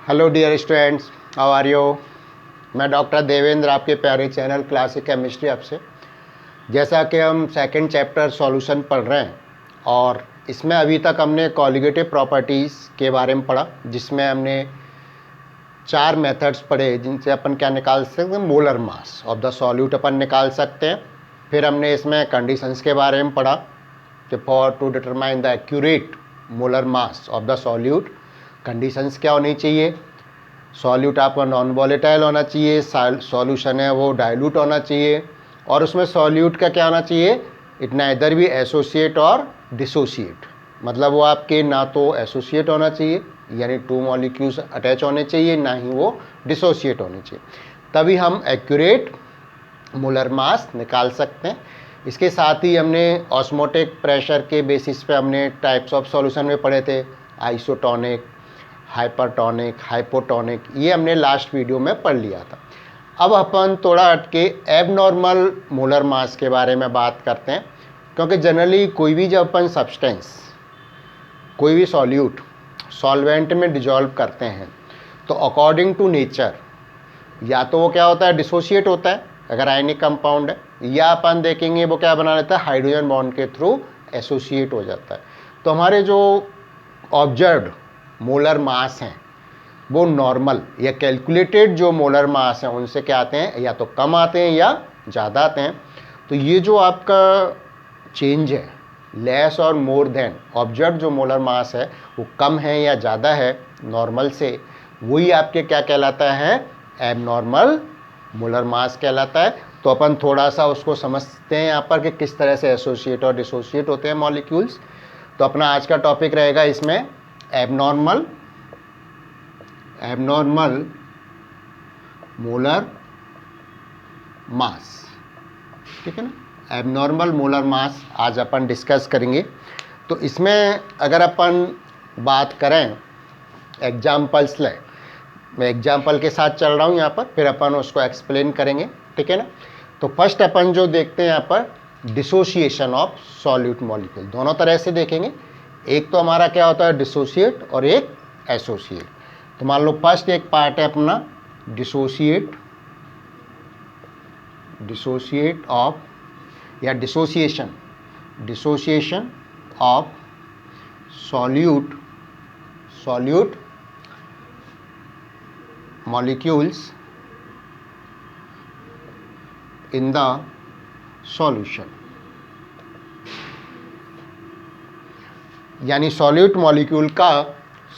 Hello dear students, how are you. मैं doctor Devendra, आपके प्यारे चैनल क्लासिक केमिस्ट्री आपसे। जैसा कि हम सेकंड चैप्टर सॉल्यूशन पढ़ रहे हैं और इसमें अभी तक हमने कॉलिगेटिव प्रॉपर्टीज़ के बारे में पढ़ा, जिसमें हमने 4 मेथड्स पढ़े जिनसे अपन क्या निकाल सकते हैं, molar mass of the solute अपन निकाल सकते हैं। फिर हमने इसमें कंडीशंस के बारे में पढ़ा कि for to determine the accurate molar mass of the solute conditions क्या होनी चाहिए। सॉल्यूट आपका नॉन वॉलेटाइल होना चाहिए, सॉल्यूशन है वो डाइल्यूट होना चाहिए, और उसमें सॉल्यूट का क्या होना चाहिए, इट नाइदर भी एसोसिएट और डिसोसिएट। मतलब वो आपके ना तो एसोसिएट होना चाहिए यानी 2 मॉलिक्यूल्स अटैच होने चाहिए, ना ही वो डिसोसिएट होने चाहिए, तभी हम एक्यूरेट मोलर मास निकाल सकते हैं। इसके साथ ही हमने ऑस्मोटिक प्रेशर के बेसिस पे हमने टाइप्स ऑफ सॉल्यूशन में पढ़े थे, आइसोटोनिक, हाइपरटोनिक, हाइपोटोनिक, ये हमने लास्ट वीडियो में पढ़ लिया था। अब अपन थोड़ा हटके एबनॉर्मल मोलर मास के बारे में बात करते हैं, क्योंकि जनरली कोई भी जब अपन सब्सटेंस, कोई भी सॉल्यूट सॉल्वेंट में डिजॉल्व करते हैं तो अकॉर्डिंग टू नेचर या तो वो क्या होता है, डिसोशिएट होता है अगर आयनिक कंपाउंड है, या अपन देखेंगे वो क्या बना लेता है, हाइड्रोजन बॉन्ड के थ्रू एसोसिएट हो जाता है। तो हमारे जो ऑब्जर्व्ड मोलर मास हैं वो नॉर्मल या कैलकुलेटेड जो मोलर मास हैं उनसे क्या आते हैं, या तो कम आते हैं या ज़्यादा आते हैं। तो ये जो आपका चेंज है, लेस और मोर देन ऑब्जर्व जो मोलर मास है वो कम है या ज़्यादा है नॉर्मल से, वही आपके क्या कहलाता है, एबनॉर्मल मोलर मास कहलाता है। तो अपन थोड़ा सा उसको समझते हैं यहाँ पर कि किस तरह से एसोसिएट और डिसोसिएट होते हैं मॉलिक्यूल्स। तो अपना आज का टॉपिक रहेगा इसमें एबनॉर्मल मोलर मास, ठीक है ना। एबनॉर्मल मोलर मास आज अपन डिस्कस करेंगे। तो इसमें अगर अपन बात करें एग्जाम्पल्स लें, मैं एग्जाम्पल के साथ चल रहा हूँ यहाँ पर, फिर अपन उसको एक्सप्लेन करेंगे, ठीक है ना। तो फर्स्ट अपन जो देखते हैं यहाँ पर, डिसोसिएशन ऑफ सॉल्यूट मॉलिक्यूल, दोनों तरह से देखेंगे। एक तो हमारा क्या होता है, डिसोसिएट, और एक एसोसिएट। तो मान लो फर्स्ट एक पार्ट है अपना डिसोसिएट ऑफ या dissociation of solute molecules in the solution, यानी सॉल्यूट मॉलिक्यूल का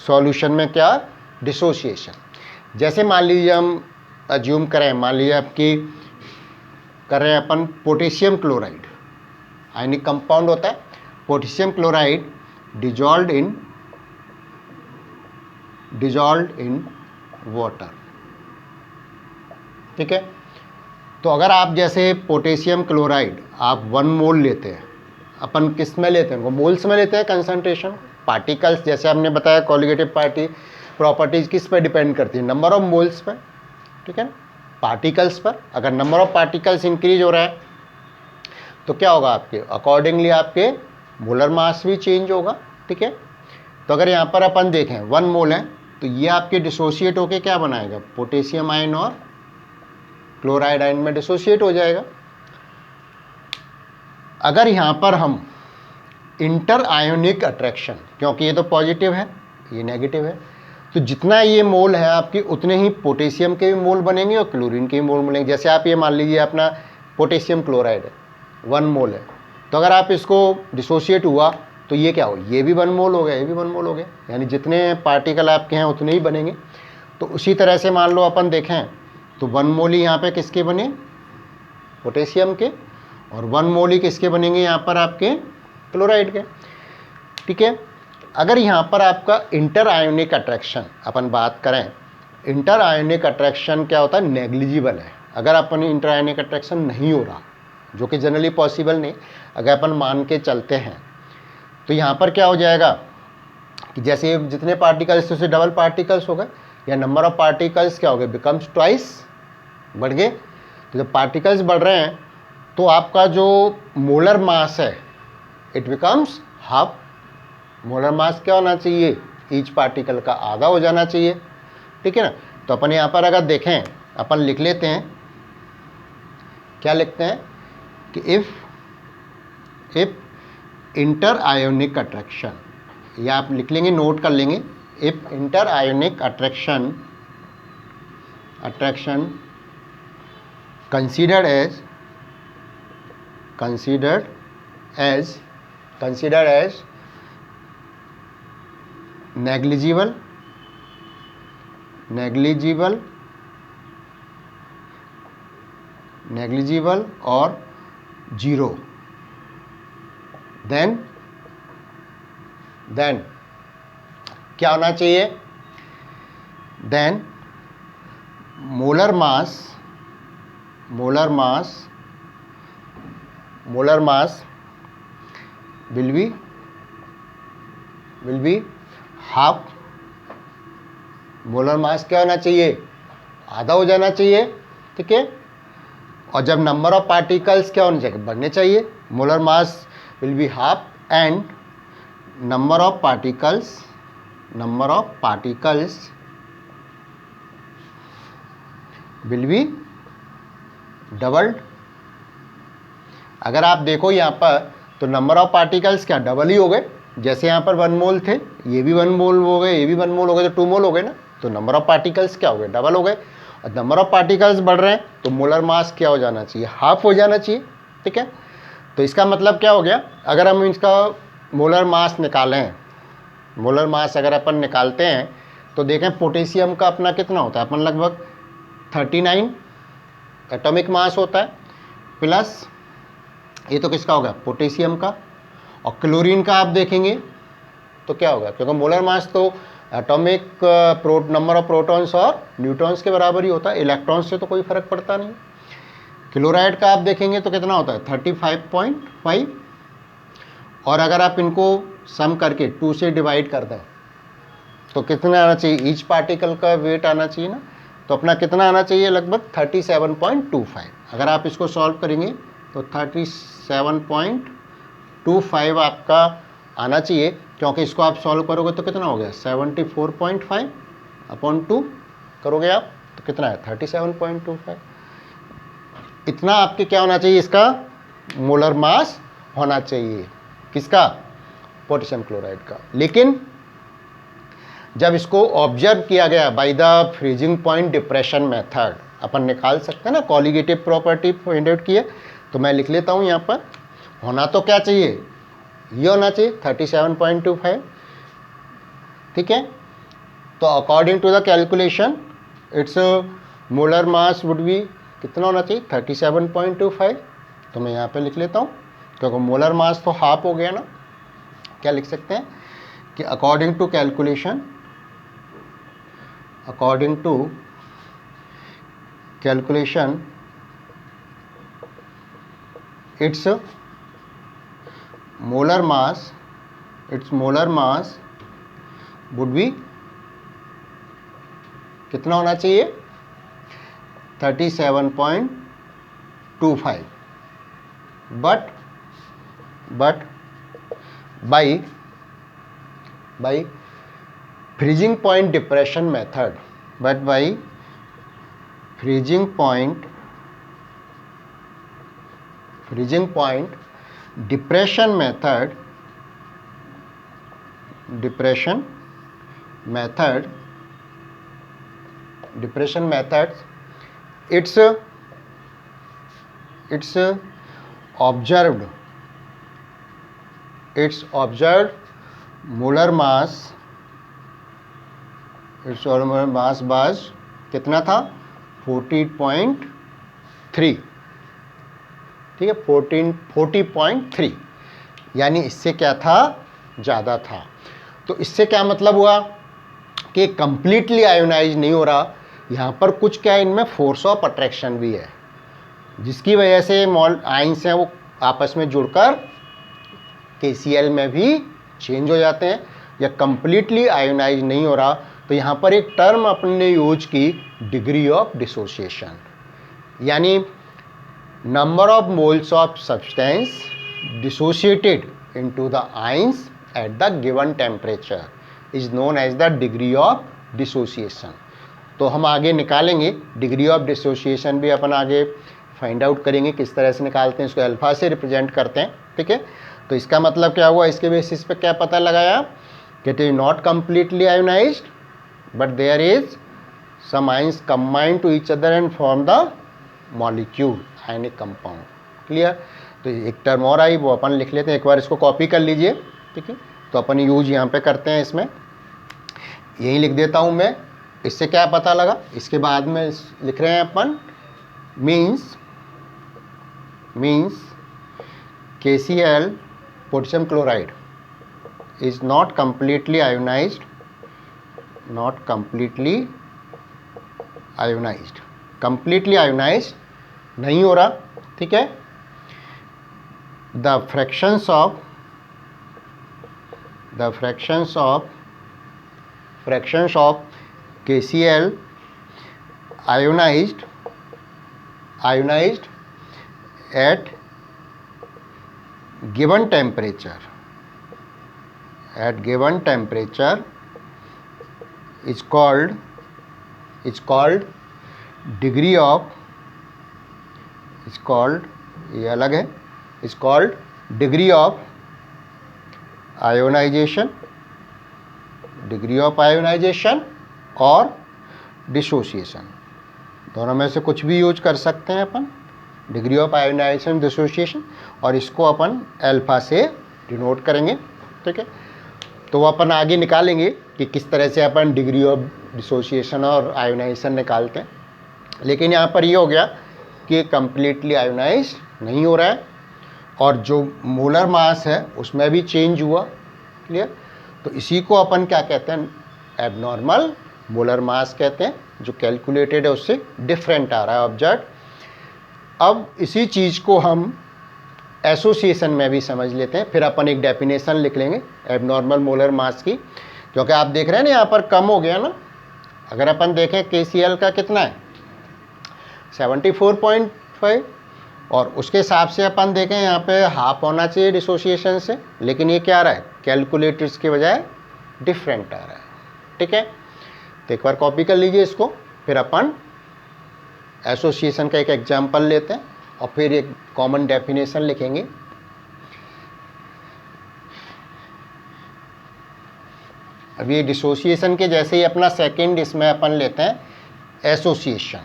सॉल्यूशन में क्या डिसोसिएशन। जैसे मान लीजिए हम अज्यूम करें, मान लीजिए आपकी कर रहे हैं अपन पोटेशियम क्लोराइड, आयनिक कंपाउंड होता है potassium chloride, dissolved in water, ठीक है। तो अगर आप जैसे पोटेशियम क्लोराइड आप 1 मोल लेते हैं, अपन किस में लेते हैं, वो मोल्स में लेते हैं कंसंट्रेशन। पार्टिकल्स जैसे हमने बताया कॉलिगेटिव प्रॉपर्टीज़ किस पर डिपेंड करती है, नंबर ऑफ मोल्स पर, ठीक है, पार्टिकल्स पर। अगर नंबर ऑफ पार्टिकल्स इंक्रीज हो रहा है तो क्या होगा, आपके अकॉर्डिंगली आपके मोलर मास भी चेंज होगा, ठीक है। तो अगर यहाँ पर अपन देखें 1 मोल है तो ये आपके डिसोसिएट होके क्या बनाएगा, पोटेशियम आयन और क्लोराइड आयन में डिसोसिएट हो जाएगा। अगर यहाँ पर हम इंटर आयोनिक अट्रैक्शन, क्योंकि ये तो पॉजिटिव है ये नेगेटिव है, तो जितना ये मोल है आपके उतने ही पोटेशियम के भी मोल बनेंगे और क्लोरीन के भी मोल बनेंगे। जैसे आप ये मान लीजिए अपना पोटेशियम क्लोराइड है 1 मोल है, तो अगर आप इसको डिसोसिएट हुआ तो ये क्या हो, ये भी 1 मोल हो गया, ये भी 1 मोल हो गया, यानी जितने पार्टिकल आपके हैं उतने ही बनेंगे। तो उसी तरह से मान लो अपन देखें तो 1 मोल ही यहाँ पे किसके बने, पोटेशियम के, और 1 मोल ही किसके बनेंगे यहाँ पर, आपके क्लोराइड के, ठीक है। अगर यहाँ पर आपका इंटर आयोनिक अट्रैक्शन अपन बात करें, इंटर आयोनिक अट्रैक्शन क्या होता है, नेग्लिजिबल है। अगर अपन इंटर आयोनिक अट्रैक्शन नहीं हो रहा, जो कि जनरली पॉसिबल नहीं, अगर अपन मान के चलते हैं तो यहाँ पर क्या हो जाएगा कि जैसे जितने पार्टिकल्स उससे डबल पार्टिकल्स हो गए, या नंबर ऑफ पार्टिकल्स क्या हो गए, बिकम्स ट्वाइस, बढ़ गए। तो जब पार्टिकल्स बढ़ रहे हैं तो आपका जो मोलर मास है it becomes half. Molar mass क्या होना चाहिए, ईच पार्टिकल का आधा हो जाना चाहिए, ठीक है ना। तो अपन यहाँ पर अगर देखें, अपन लिख लेते हैं, क्या लिखते हैं कि इफ इंटर आयोनिक अट्रैक्शन, या आप लिख लेंगे, नोट कर लेंगे, if inter ionic attraction considered as negligible or zero, then क्या होना चाहिए, then molar mass will be half, molar mass क्या होना चाहिए, आधा हो जाना चाहिए, ठीक है। और जब नंबर ऑफ पार्टिकल्स क्या होने चाहिए, बढ़ने चाहिए, molar mass will be half and number of particles will be doubled. अगर आप देखो यहाँ पर तो नंबर ऑफ पार्टिकल्स क्या डबल ही हो गए, जैसे यहाँ पर 1 मोल थे, ये भी 1 मोल हो गए, ये भी 1 मोल हो गए, तो 2 मोल हो गए ना। तो नंबर ऑफ पार्टिकल्स क्या हो गए, डबल हो गए। और नंबर ऑफ पार्टिकल्स बढ़ रहे हैं तो मोलर मास क्या हो जाना चाहिए, हाफ हो जाना चाहिए, ठीक है। तो इसका मतलब क्या हो गया, अगर हम इसका मोलर मास निकालें, मोलर मास अगर अपन निकालते हैं तो देखें पोटेशियम का अपना कितना होता है, अपन लगभग 39 एटॉमिक मास होता है, प्लस ये तो किसका होगा, पोटेशियम का। और क्लोरीन का आप देखेंगे तो क्या होगा, क्योंकि मोलर मास तो एटॉमिक नंबर ऑफ प्रोटॉन्स और न्यूट्रॉन्स के बराबर ही होता है, इलेक्ट्रॉन्स से तो कोई फर्क पड़ता नहीं। क्लोराइड का आप देखेंगे तो कितना होता है, 35.5। और अगर आप इनको सम करके 2 से डिवाइड कर दें तो कितना आना चाहिए, ईच पार्टिकल का वेट आना चाहिए ना, तो अपना कितना आना चाहिए, लगभग 37.25। अगर आप इसको सॉल्व करेंगे तो 37.25 आपका आना चाहिए, क्योंकि इसको आप सॉल्व करोगे तो कितना हो गया, 74.5 अपॉन 2 करोगे आप तो कितना है, 37.25। इतना आपके क्या होना चाहिए, इसका मोलर मास होना चाहिए, किसका, पोटेशियम क्लोराइड का। लेकिन जब इसको ऑब्जर्व किया गया by the freezing point depression method, अपन निकाल सकते हैं ना, कॉलिगेटिव प्रॉपर्टी फाइंड आउट किए, तो मैं लिख लेता हूँ यहाँ पर, होना तो क्या चाहिए, ये होना चाहिए 37.25, ठीक है। तो according to the calculation it's molar mass would be कितना होना चाहिए, 37.25। तो मैं यहाँ पे लिख लेता हूँ, क्योंकि मोलर मास तो हाफ हो गया ना। क्या लिख सकते हैं कि according to calculation its molar mass would be कितना होना चाहिए, 37.25, but by freezing point depression method, freezing point depression method it's observed molar mass बाज कितना था, 40.3, ठीक है, 40.3, यानी इससे क्या था, ज़्यादा था। तो इससे क्या मतलब हुआ कि कंप्लीटली आयोनाइज नहीं हो रहा, यहाँ पर कुछ क्या इनमें फोर्स ऑफ अट्रैक्शन भी है, जिसकी वजह से आयंस हैं वो आपस में जुड़कर KCl में भी चेंज हो जाते हैं, या कंप्लीटली आयोनाइज नहीं हो रहा। तो यहाँ पर एक टर्म अपने यूज की, डिग्री ऑफ डिसोसिएशन, यानी number of moles of substance dissociated into the ions at the given temperature is known as the degree of dissociation. तो हम आगे निकालेंगे डिग्री ऑफ डिसोसिएशन भी अपन आगे फाइंड आउट करेंगे किस तरह से निकालते हैं, इसको अल्फा से रिप्रेजेंट करते हैं, ठीक है। तो इसका मतलब क्या हुआ, इसके बेसिस पे क्या पता लगाया कि it is not completely ionized but there is some ions combine to each other and form the molecule ionic compound, clear. तो एक टर्म और आई वो अपन लिख लेते हैं, एक बार इसको कॉपी कर लीजिए, ठीक है। तो अपन यूज यहाँ पे करते हैं, इसमें यही लिख देता हूँ मैं। इससे क्या पता लगा, इसके बाद में लिख रहे हैं अपन means KCl potassium chloride is not completely ionized, not completely ionized, completely ionized नहीं हो रहा, ठीक है। The fractions of KCl ionized at given temperature is called degree of, ये अलग है, is called degree of ionization और डिसोसिएशन, दोनों में से कुछ भी यूज कर सकते हैं अपन, डिग्री ऑफ आयोनाइजेशन, डिसोसिएशन, और इसको अपन अल्फा से डिनोट करेंगे, ठीक है। तो अपन आगे निकालेंगे कि किस तरह से अपन डिग्री ऑफ डिसोसिएशन और आयोनाइजेशन निकालते हैं। लेकिन यहाँ पर ये हो गया कि कम्प्लीटली आयोनाइज नहीं हो रहा है और जो मोलर मास है उसमें भी चेंज हुआ, क्लियर। तो इसी को अपन क्या कहते हैं, एबनॉर्मल मोलर मास कहते हैं, जो कैलकुलेटेड है उससे डिफरेंट आ रहा है ऑब्जेक्ट। अब इसी चीज़ को हम एसोसिएशन में भी समझ लेते हैं, फिर अपन एक डेफिनेशन लिख लेंगे एबनॉर्मल मोलर मास की, क्योंकि आप देख रहे हैं ना यहाँ पर कम हो गया ना। अगर अपन देखें KCl का कितना है 74.5 और उसके हिसाब से अपन देखें यहाँ पे हाफ होना चाहिए डिसोसिएशन से, लेकिन ये क्या आ रहा है, कैलकुलेटर्स के बजाय डिफरेंट आ रहा है, ठीक है। तो एक बार कॉपी कर लीजिए इसको, फिर अपन एसोसिएशन का एक एग्जाम्पल लेते हैं और फिर एक कॉमन डेफिनेशन लिखेंगे। अब ये डिसोसिएशन के जैसे ही अपना सेकंड इसमें अपन लेते हैं association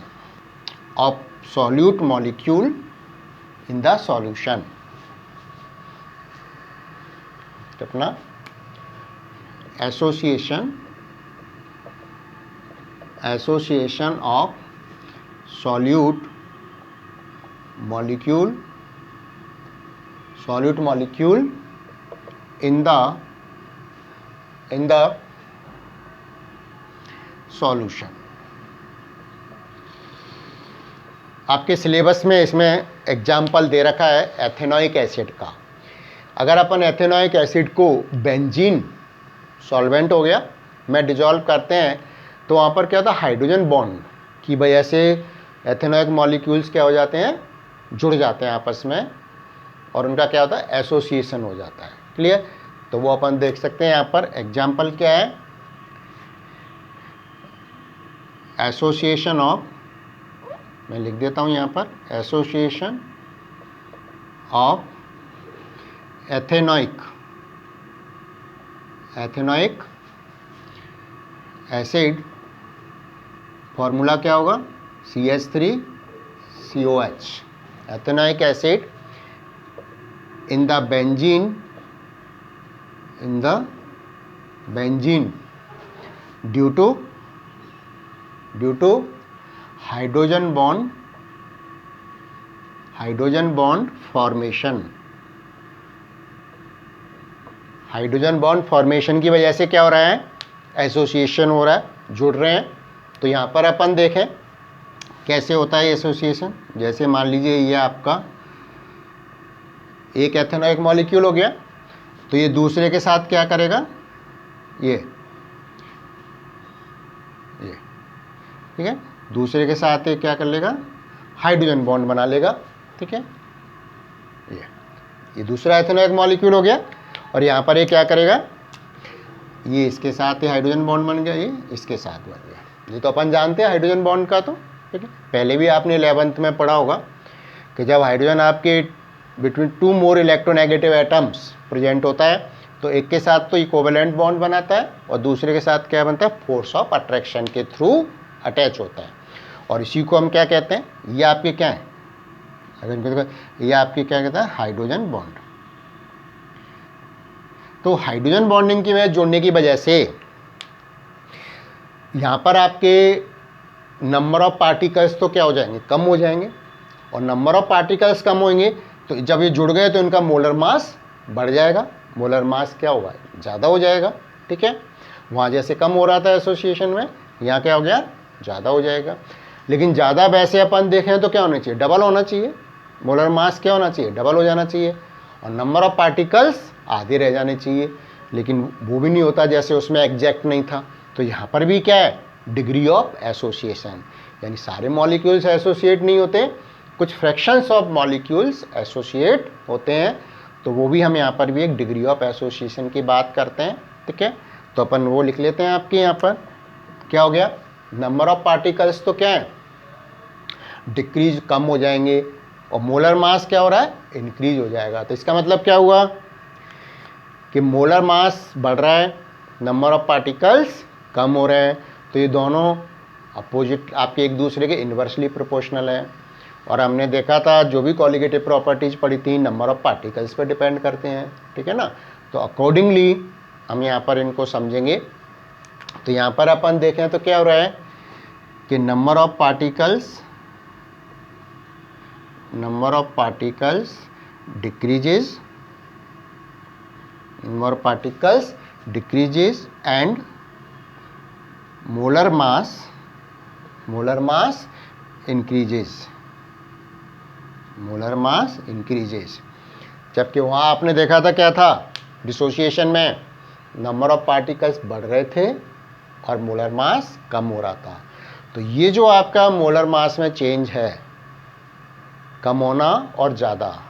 of solute molecule in the solution. तो अपना association of solute molecule in the solution। आपके सिलेबस में इसमें एग्जाम्पल दे रखा है एथेनोइक एसिड का। अगर अपन एथेनोइक एसिड को बेंजीन सॉल्वेंट हो गया में डिजॉल्व करते हैं तो वहाँ पर क्या होता है, हाइड्रोजन बॉन्ड की वजह से एथेनोइक मॉलिक्यूल्स क्या हो जाते हैं, जुड़ जाते हैं आपस में, और उनका क्या होता है, एसोसिएशन हो जाता है, क्लियर। तो वो अपन देख सकते हैं यहाँ पर एग्जाम्पल क्या है, एसोसिएशन ऑफ, मैं लिख देता हूँ यहाँ पर, association of ethanoic acid, formula क्या होगा, CH3COH, ethanoic acid in the benzene due to hydrogen bond formation। Hydrogen bond formation की वजह से क्या हो रहा है, एसोसिएशन हो रहा है, जुड़ रहे हैं। तो यहाँ पर अपन देखें कैसे होता है एसोसिएशन। जैसे मान लीजिए ये आपका एक एथेनोइक मॉलिक्यूल हो गया, तो ये दूसरे के साथ क्या करेगा, ये ठीक है, दूसरे के साथ ये क्या कर लेगा, हाइड्रोजन बॉन्ड बना लेगा, ठीक है। ये दूसरा एथेनोइक मॉलिक्यूल हो गया और यहाँ पर ये क्या करेगा, ये इसके साथ ही हाइड्रोजन बॉन्ड बन गया, ये इसके साथ बन गया, ये तो अपन जानते हैं हाइड्रोजन बॉन्ड का, तो ठीक है, पहले भी आपने 11th में पढ़ा होगा कि जब हाइड्रोजन आपके between two more electronegative atoms present होता है तो एक के साथ तो इक्विवेलेंट बॉन्ड बनाता है और दूसरे के साथ क्या बनता है, फोर्स ऑफ अट्रैक्शन के थ्रू अटैच होता है। और इसी को हम क्या कहते हैं, ये आपके क्या है, ये आपके क्या कहते हैं, हाइड्रोजन बॉन्ड। तो हाइड्रोजन बॉन्डिंग की वजह जोड़ने की वजह से यहाँ पर आपके नंबर ऑफ पार्टिकल्स तो क्या हो जाएंगे, कम हो जाएंगे, और नंबर ऑफ पार्टिकल्स कम होंगे तो जब ये जुड़ गए तो इनका मोलर मास बढ़ जाएगा, मोलर मास क्या होगा, ज़्यादा हो जाएगा। ठीक है, वहाँ जैसे कम हो रहा था एसोसिएशन में, यहाँ क्या हो गया, ज़्यादा हो जाएगा। लेकिन ज़्यादा वैसे अपन देखें तो क्या होना चाहिए, डबल होना चाहिए, मोलर मास क्या होना चाहिए, डबल हो जाना चाहिए, और नंबर ऑफ पार्टिकल्स आधे रह जाने चाहिए, लेकिन वो भी नहीं होता, जैसे उसमें एग्जैक्ट नहीं था। तो यहाँ पर भी क्या है, डिग्री ऑफ एसोसिएशन, यानी सारे मॉलिक्यूल्स एसोसिएट नहीं होते, कुछ फ्रैक्शंस ऑफ मॉलिक्यूल्स एसोसिएट होते हैं, तो वो भी हम यहाँ पर भी एक डिग्री ऑफ एसोसिएशन की बात करते हैं। ठीक है, तो अपन वो लिख लेते हैं, आपके यहाँ पर क्या हो गया, नंबर ऑफ पार्टिकल्स तो क्या है, डिक्रीज, कम हो जाएंगे, और मोलर मास क्या हो रहा है, इंक्रीज हो जाएगा। तो इसका मतलब क्या हुआ कि मोलर मास बढ़ रहा है, नंबर ऑफ पार्टिकल्स कम हो रहे हैं, तो ये दोनों अपोजिट आपके एक दूसरे के इन्वर्सली प्रोपोर्शनल है। और हमने देखा था जो भी कॉलिगेटिव प्रॉपर्टीज पढ़ी थी, नंबर ऑफ पार्टिकल्स पर डिपेंड करते हैं। ठीक है ना, तो अकॉर्डिंगली हम यहाँ पर इनको समझेंगे। तो यहाँ पर अपन देखें तो क्या हो रहा है कि number of particles decreases, number of particles decreases and molar mass increases। जबकि वहाँ आपने देखा था क्या था, डिसोसिएशन में नंबर ऑफ पार्टिकल्स बढ़ रहे थे और मोलर मास कम हो रहा था। तो ये जो आपका मोलर मास में चेंज है, कम होना और ज़्यादा,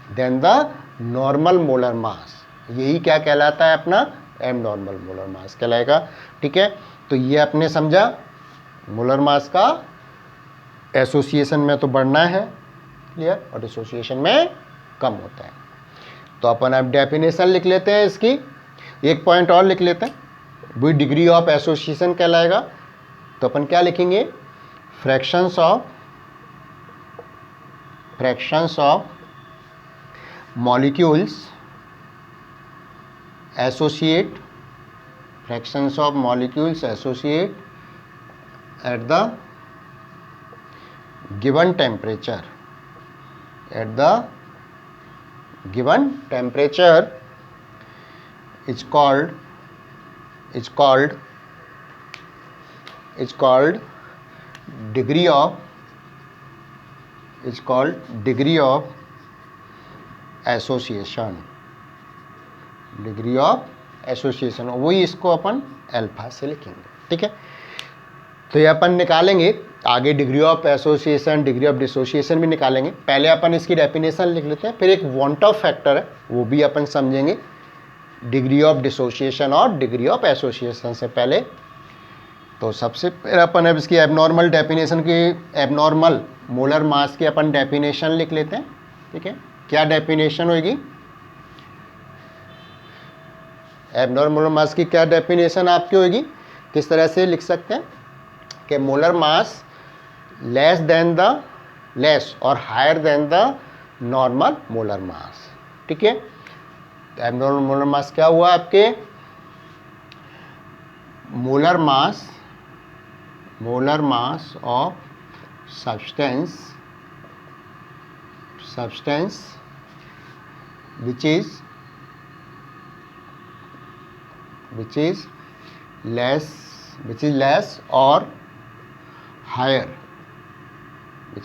than the normal molar mass, यही क्या कहलाता है, अपना एम नॉर्मल मोलर मास कहलाएगा। ठीक है, तो ये आपने समझा, मोलर मास का एसोसिएशन में तो बढ़ना है, क्लियर, और डिसोसिएशन में कम होता है। तो अपन अब डेफिनेशन लिख लेते हैं इसकी, एक पॉइंट और लिख लेते हैं, वही डिग्री ऑफ एसोसिएशन कहलाएगा। तो अपन क्या लिखेंगे, fractions of molecules associate at the given temperature, is called degree of association, वही इसको अपन अल्फा से लिखेंगे। ठीक है, तो ये अपन निकालेंगे आगे, degree of association, degree of dissociation भी निकालेंगे। पहले अपन इसकी डेफिनेशन लिख लेते हैं, फिर एक वांट ऑफ फैक्टर है वो भी अपन समझेंगे, डिग्री ऑफ डिसोसिएशन और डिग्री ऑफ एसोसिएशन से पहले। तो सबसे पहले अपन अब इसकी एबनॉर्मल डेफिनेशन की, एबनॉर्मल मोलर मास की अपन डेफिनेशन लिख लेते हैं। ठीक है, क्या डेफिनेशन होगी, एबनॉर्मल मोलर मास की क्या डेफिनेशन आपकी होगी, किस तरह से लिख सकते हैं कि मोलर मास लेस और higher than the normal molar mass. ठीक है, तो एबनॉर्मल मोलर मास क्या हुआ आपके, molar mass of substance which is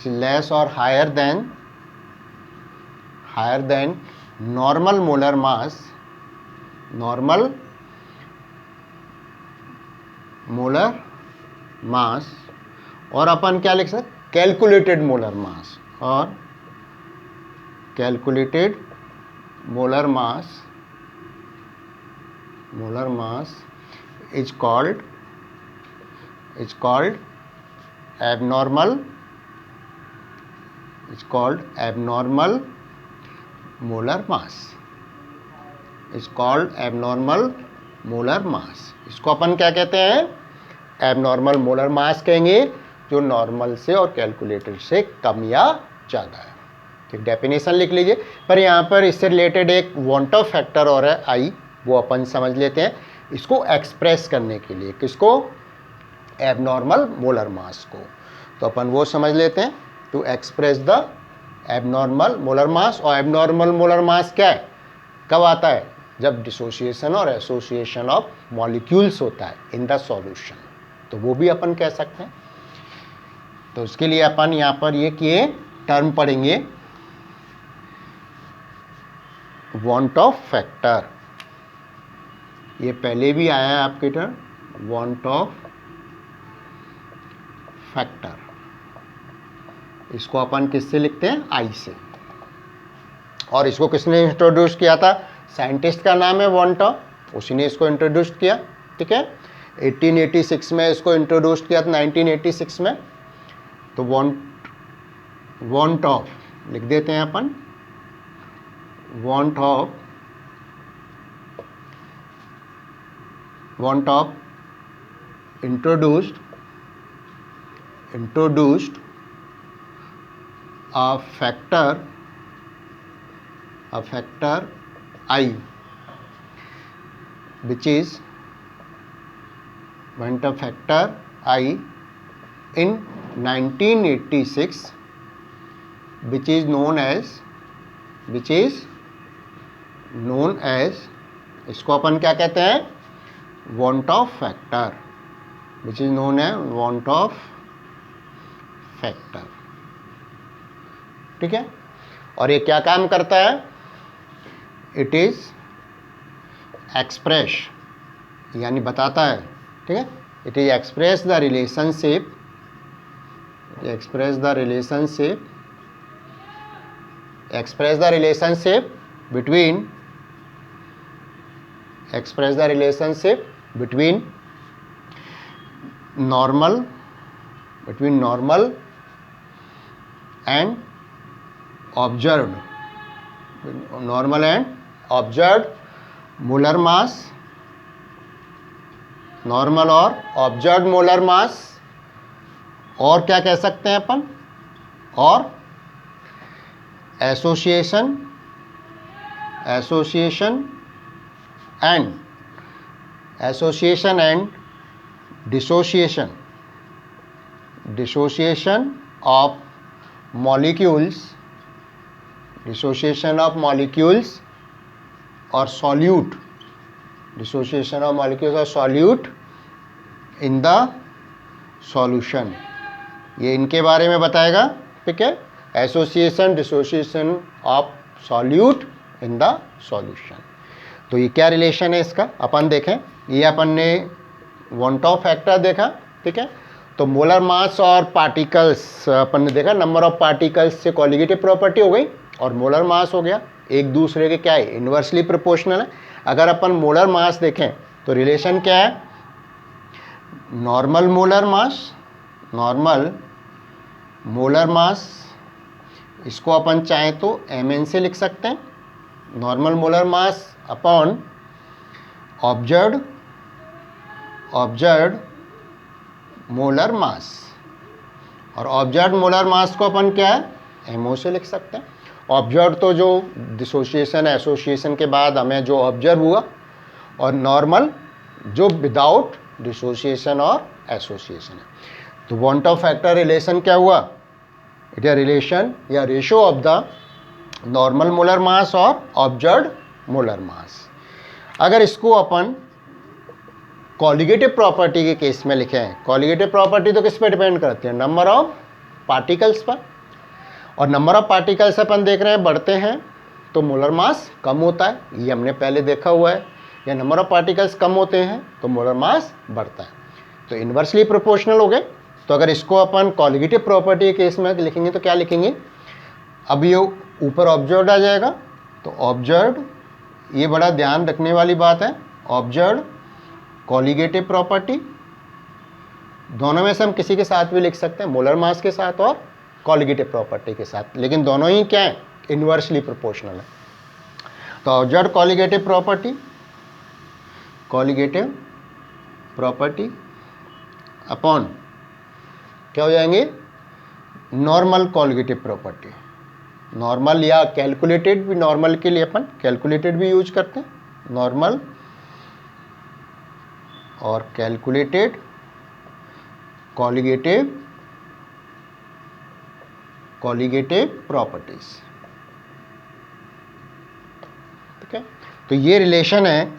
less or higher than normal molar mass, और अपन क्या लिख सकते, कैलकुलेटेड मोलर मास, और calculated molar mass is called is called abnormal molar mass, is called abnormal molar mass. इसको अपन क्या कहते हैं? Abnormal molar मास कहेंगे, जो नॉर्मल से और कैलकुलेटेड से कम या ज़्यादा है। ठीक, डेफिनेशन लिख लीजिए। पर यहाँ पर इससे रिलेटेड एक वांट ऑफ फैक्टर और है आई, वो अपन समझ लेते हैं इसको एक्सप्रेस करने के लिए। किसको? एबनॉर्मल मोलर मास को। तो अपन वो समझ लेते हैं, to express the abnormal molar mass. और एबनॉर्मल मोलर मास क्या है, कब आता है? जब डिसोसिएशन और एसोसिएशन ऑफ मॉलिक्यूल्स होता है इन द सॉल्यूशन, तो वो भी अपन कह सकते हैं। तो उसके लिए अपन यहाँ पर ये किए टर्म पढ़ेंगे, वांट ऑफ फैक्टर। ये पहले भी आया है आपके टर्म, वांट ऑफ फैक्टर। इसको अपन किससे लिखते हैं? आई से। और इसको किसने इंट्रोड्यूस किया था? साइंटिस्ट का नाम है वॉन्टा, उसी ने इसको इंट्रोड्यूस किया। ठीक है, 1886 में इसको इंट्रोड्यूस किया था, 1986 में। तो वांट ऑफ लिख देते हैं अपन, van't Hoff introduced a factor I, which is went a factor I in 1986, which is known as इसको अपन क्या कहते हैं? want of factor, which is known as want of factor। ठीक है, और ये क्या काम करता है? इट इज एक्सप्रेस, यानी बताता है। ठीक है, it is express the relationship between normal and observed molar mass, normal और ऑब्जर्व्ड मोलर मास। और क्या कह सकते हैं अपन? और association and dissociation of molecules और सॉल्यूट इन द सॉल्यूशन। ये इनके बारे में बताएगा। ठीक है, association dissociation of solute in the solution. तो ये क्या रिलेशन है इसका अपन देखें। ये अपन ने वांट ऑफ फैक्टर देखा। ठीक है, तो मोलर मास और पार्टिकल्स अपन ने देखा, नंबर ऑफ पार्टिकल्स से कॉलिगेटिव प्रॉपर्टी हो गई और मोलर मास हो गया, एक दूसरे के क्या है? इन्वर्सली प्रोपोर्शनल है। अगर अपन मोलर मास देखें तो रिलेशन क्या है? नॉर्मल मोलर मास, इसको अपन चाहें तो mn से लिख सकते हैं। Normal molar mass upon observed molar mass, और ऑब्जर्व्ड मोलर मास को अपन क्या है? mo से लिख सकते हैं। ऑब्जर्व तो जो डिसोसिएशन एसोसिएशन के बाद हमें जो ऑब्जर्व हुआ, और नॉर्मल जो विदाउट डिसोसिएशन और एसोसिएशन है। तो वांट ऑफ फैक्टर रिलेशन क्या हुआ? इट इज रिलेशन या ratio of the normal molar mass और ऑब्जर्व्ड मोलर मास। अगर इसको अपन कॉलिगेटिव प्रॉपर्टी के केस में लिखें, कॉलिगेटिव प्रॉपर्टी तो किस पे डिपेंड करती है? नंबर ऑफ पार्टिकल्स पर। और नंबर ऑफ पार्टिकल्स अपन देख रहे हैं बढ़ते हैं तो मोलर मास कम होता है, ये हमने पहले देखा हुआ है। या नंबर ऑफ पार्टिकल्स कम होते हैं तो मोलर मास बढ़ता है। तो इन्वर्सली प्रोपोर्शनल हो गए। तो अगर इसको अपन कॉलिगेटिव प्रॉपर्टी के केस में लिखेंगे तो क्या लिखेंगे? अब ये ऊपर ऑब्जर्व्ड आ जाएगा, तो ऑब्जर्व्ड, ये बड़ा ध्यान रखने वाली बात है, ऑब्जर्व्ड कॉलिगेटिव प्रॉपर्टी दोनों में से हम किसी के साथ भी लिख सकते हैं, मोलर मास के साथ और कॉलिगेटिव प्रॉपर्टी के साथ, लेकिन दोनों ही क्या है, इन्वर्सली प्रोपोर्शनल है। तो ऑब्जर्व कॉलिगेटिव प्रॉपर्टी अपॉन क्या हो जाएंगे, नॉर्मल कॉलिगेटिव प्रॉपर्टी। नॉर्मल या कैलकुलेटेड भी, नॉर्मल के लिए अपन कैलकुलेटेड भी यूज करते हैं, नॉर्मल और कैलकुलेटेड कॉलिगेटिव प्रॉपर्टीज। ठीक है, तो ये रिलेशन है।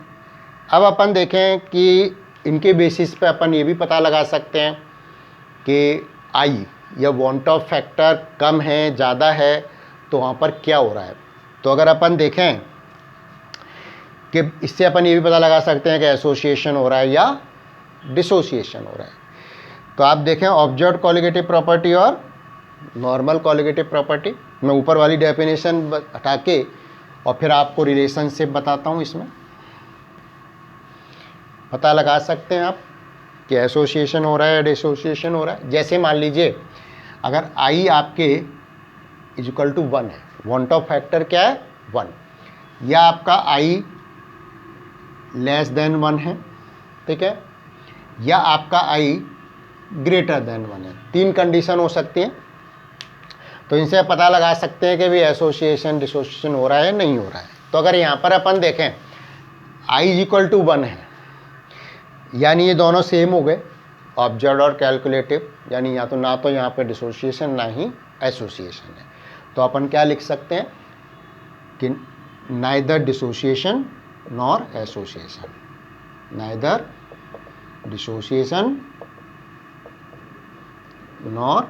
अब अपन देखें कि इनके बेसिस पे अपन ये भी पता लगा सकते हैं कि आई या वांट ऑफ फैक्टर कम है ज़्यादा है तो वहाँ पर क्या हो रहा है। तो अगर अपन देखें कि इससे अपन ये भी पता लगा सकते हैं कि एसोसिएशन हो रहा है या डिसोसिएशन हो रहा है। तो आप देखें ऑब्जर्व्ड कॉलिगेटिव प्रॉपर्टी और नॉर्मल कॉलिगेटिव प्रॉपर्टी। मैं ऊपर वाली डेफिनेशन हटा के और फिर आपको रिलेशनशिप बताता हूँ। इसमें पता लगा सकते हैं आप कि एसोसिएशन हो रहा है या डिसोसिएशन हो रहा है। जैसे मान लीजिए अगर आई आपके इक्वल टू 1 है, वांट ऑफ फैक्टर क्या है 1, या आपका आई लेस देन 1 है, ठीक है, या आपका आई ग्रेटर देन 1 है। 3 कंडीशन हो सकती हैं। तो इनसे पता लगा सकते हैं कि भी एसोसिएशन डिसोसिएशन हो रहा है नहीं हो रहा है। तो अगर यहाँ पर अपन देखें आई इक्वल टू 1 है, यानी ये दोनों सेम हो गए, ऑब्जर्व्ड और कैलकुलेटिव, यानी या तो ना तो यहाँ पे डिसोसिएशन ना ही एसोसिएशन है। तो अपन क्या लिख सकते हैं कि neither dissociation nor association, neither dissociation nor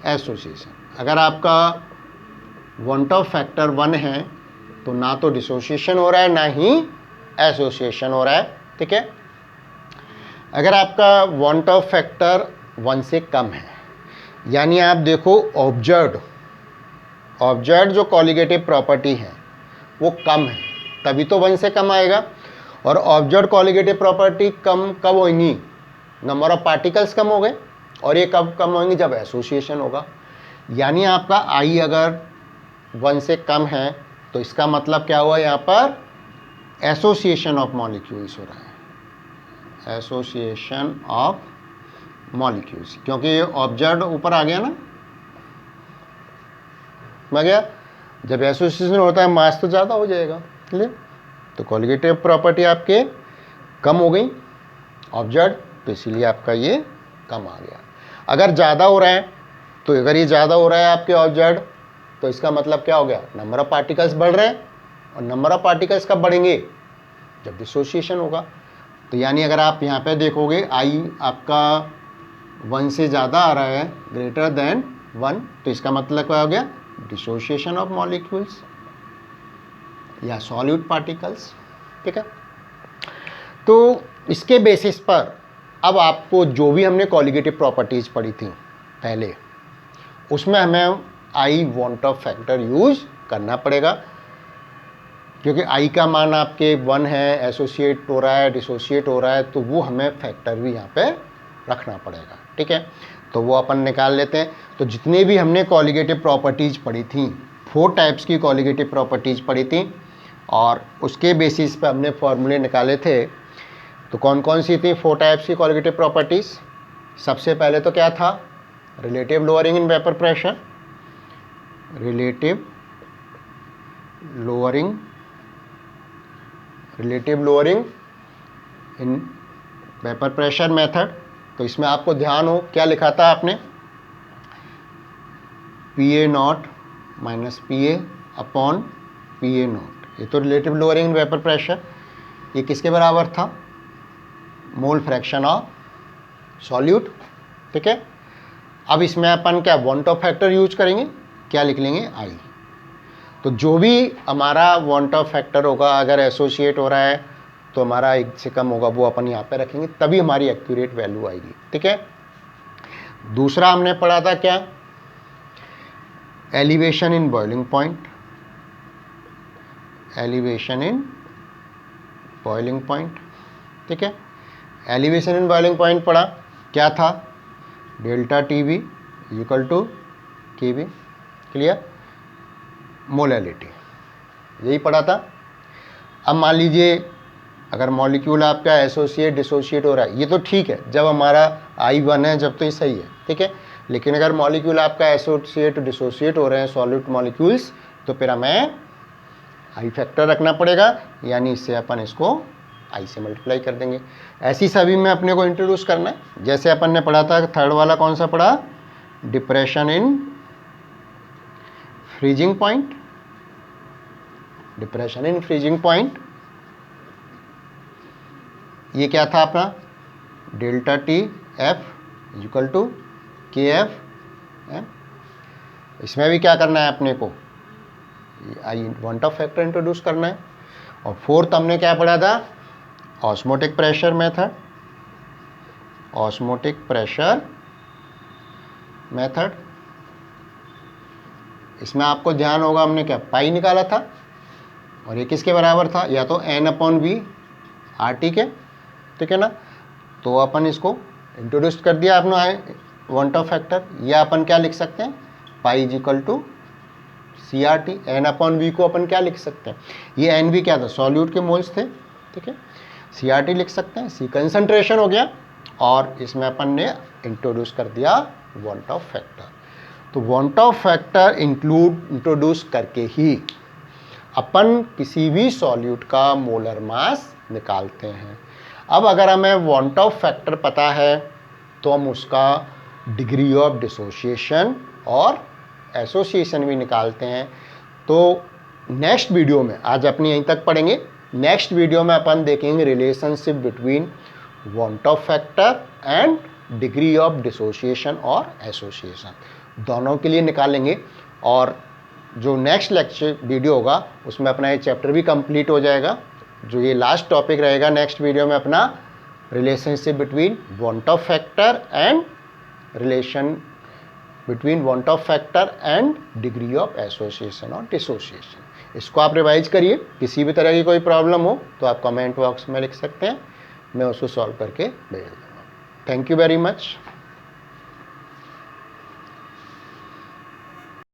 association. अगर आपका वांट ऑफ फैक्टर 1 है तो ना तो डिसोसिएशन हो रहा है ना ही एसोसिएशन हो रहा है। ठीक है, अगर आपका वांट ऑफ फैक्टर 1 से कम है, यानी आप देखो ऑब्जर्व्ड जो कॉलिगेटिव प्रॉपर्टी है वो कम है, तभी तो 1 से कम आएगा। और ऑब्जर्व्ड कॉलिगेटिव प्रॉपर्टी कम कब होंगी, नंबर ऑफ पार्टिकल्स कम हो गए, और ये कब कम होंगी, जब एसोसिएशन होगा। यानी आपका आई अगर 1 से कम है तो इसका मतलब क्या हुआ, यहाँ पर एसोसिएशन ऑफ मॉलिक्यूल्स हो रहा है, एसोसिएशन ऑफ मॉलिक्यूल्स, क्योंकि ये ऑब्जर्व्ड ऊपर आ गया ना, समझ गया। जब एसोसिएशन होता है मास तो ज़्यादा हो जाएगा, क्लियर। तो कॉलिगेटिव प्रॉपर्टी आपके कम हो गई ऑब्जर्व्ड, तो इसीलिए आपका ये कम आ गया। अगर ज़्यादा हो रहा है, तो अगर ये ज़्यादा हो रहा है आपके ऑब्जर्व्ड, तो इसका मतलब क्या हो गया, नंबर ऑफ पार्टिकल्स बढ़ रहे हैं, और नंबर ऑफ पार्टिकल्स कब बढ़ेंगे, जब डिसोसिएशन होगा। तो यानी अगर आप यहाँ पे देखोगे आई आपका 1 से ज़्यादा आ रहा है, ग्रेटर देन 1, तो इसका मतलब क्या हो गया, डिसोसिएशन ऑफ मॉलिक्यूल्स या सॉल्यूट पार्टिकल्स। ठीक है, तो इसके बेसिस पर अब आपको जो भी हमने कॉलिगेटिव प्रॉपर्टीज पढ़ी थी पहले, उसमें हमें आई वांट ऑफ फैक्टर यूज करना पड़ेगा, क्योंकि आई का मान आपके 1 है, एसोसिएट हो रहा है, डिसोसिएट हो रहा है, तो वो हमें फैक्टर भी यहाँ पे रखना पड़ेगा। ठीक है, तो वो अपन निकाल लेते हैं। तो जितने भी हमने कॉलिगेटिव प्रॉपर्टीज पढ़ी थी, 4 टाइप्स की कॉलिगेटिव प्रॉपर्टीज पढ़ी थी, और उसके बेसिस पे हमने फॉर्मूले निकाले थे। तो कौन कौन सी थी 4 टाइप्स की कॉलिगेटिव प्रॉपर्टीज। सबसे पहले तो क्या था, relative lowering in vapour pressure, relative lowering in vapour pressure method. तो इसमें आपको ध्यान हो क्या लिखा था आपने, PA0 minus PA upon PA0, ये तो relative lowering in vapour pressure, ये किसके बराबर था, मोल फ्रैक्शन ऑफ सॉल्यूट। ठीक है, अब इसमें अपन क्या वांट ऑफ फैक्टर यूज करेंगे, क्या लिख लेंगे, आई। तो जो भी हमारा वांट ऑफ फैक्टर होगा, अगर एसोसिएट हो रहा है तो हमारा 1 से कम होगा, वो अपन यहाँ पे रखेंगे, तभी हमारी एक्यूरेट वैल्यू आएगी। ठीक है, दूसरा हमने पढ़ा था क्या, elevation in boiling point, elevation in boiling point. ठीक है, एलिवेशन इन बॉइलिंग पॉइंट पढ़ा क्या था, delta T B equal to K B, clear, molality, यही पढ़ा था। अब मान लीजिए अगर मॉलिक्यूल आपका एसोसिएट डिसोशिएट हो रहा है, ये तो ठीक है, जब हमारा I1 है जब तो ये सही है, ठीक है। लेकिन अगर मॉलिक्यूल आपका एसोसिएट डिसोशिएट हो रहे हैं सॉलिड मॉलिक्यूल्स, तो फिर हमें आई फैक्टर रखना पड़ेगा, यानी इससे अपन इसको आई से मल्टीप्लाई कर देंगे। ऐसी सभी में अपने को इंट्रोड्यूस करना है। जैसे अपन ने पढ़ा था, थर्ड वाला कौन सा पढ़ा, depression in freezing point, depression in freezing point, ये क्या था अपना, delta T F equal to K F. इसमें भी क्या करना है अपने को, i van't Hoff factor introduce करना है। और फोर्थ हमने क्या पढ़ा था, osmotic pressure method, osmotic pressure method. इसमें आपको ध्यान होगा हमने क्या पाई निकाला था, और ये किसके बराबर था, या तो N/V RT के, ठीक है ना। तो अपन इसको इंट्रोड्यूस कर दिया आपने वांट ऑफ फैक्टर, या अपन क्या लिख सकते हैं, pi equal to CRT। N/V को अपन क्या लिख सकते हैं, ये NV क्या था, सॉल्यूट के मोल्स थे, ठीक है। CRT लिख सकते हैं, C कंसंट्रेशन हो गया, और इसमें अपन ने इंट्रोड्यूस कर दिया वांट ऑफ फैक्टर। तो वांट ऑफ फैक्टर इंट्रोड्यूस करके ही अपन किसी भी सॉल्यूट का मोलर मास निकालते हैं। अब अगर हमें वांट ऑफ फैक्टर पता है तो हम उसका डिग्री ऑफ डिसोसिएशन और एसोसिएशन भी निकालते हैं। तो नेक्स्ट वीडियो में, आज अपनी यहीं तक पढ़ेंगे, नेक्स्ट वीडियो में अपन देखेंगे relationship between want Hoff factor and degree of dissociation और एसोसिएशन, दोनों के लिए निकालेंगे। और जो नेक्स्ट लेक्चर वीडियो होगा उसमें अपना ये चैप्टर भी कंप्लीट हो जाएगा। जो ये लास्ट टॉपिक रहेगा नेक्स्ट वीडियो में अपना, relationship between want Hoff factor and relation between want Hoff factor and degree of association और डिसोसिएशन। इसको आप रिवाइज करिए। किसी भी तरह की कोई प्रॉब्लम हो तो आप कमेंट बॉक्स में लिख सकते हैं, मैं उसको सॉल्व करके भेज दूँगा। Thank you very much.